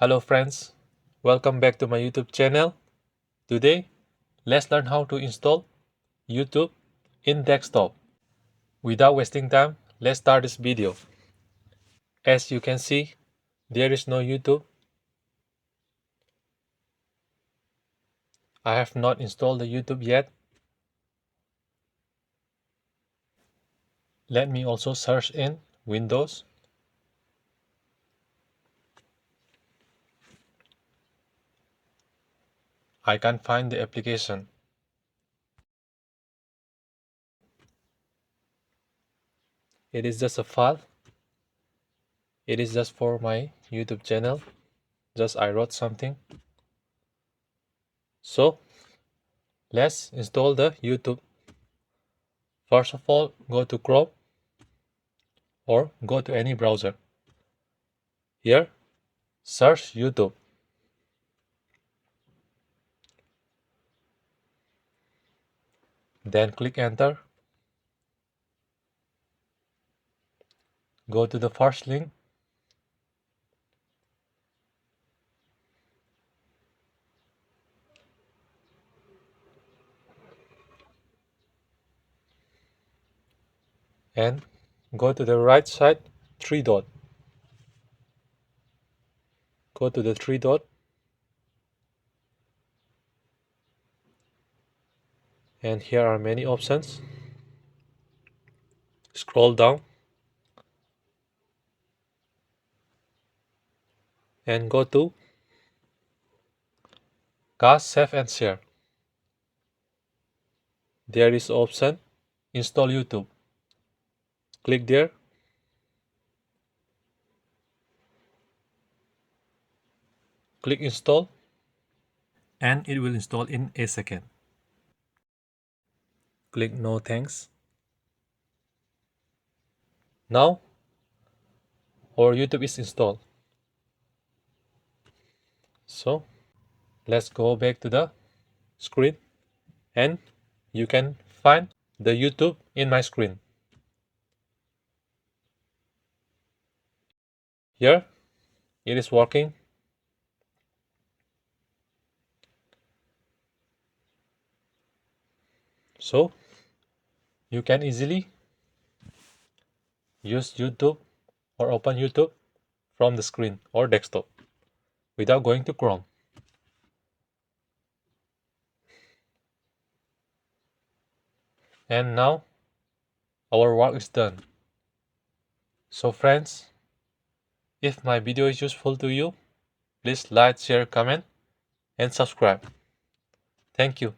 Hello friends, welcome back to my YouTube channel. Today, let's learn how to install YouTube in desktop. Without wasting time, let's start this video. As you can see, there is no YouTube. I have not installed the YouTube yet. Let me also search in Windows. I can't find the application. It is just a file. It is just for my YouTube channel. Just I wrote something. So, let's install the YouTube. First of all, go to Chrome or go to any browser. Here, search YouTube. Then click enter. Go to the first link. And go to the right side, three dot. Go to the three dot. And here are many options. Scroll down. And go to Cast, Save and Share. There is option Install YouTube. Click there. Click Install. And it will install in a second. Click No Thanks. Now, our YouTube is installed. So, let's go back to the screen. And you can find the YouTube in my screen. Here, it is working. So, you can easily use YouTube or open YouTube from the screen or desktop without going to Chrome. And now, our work is done. So friends, if my video is useful to you, please like, share, comment, and subscribe. Thank you.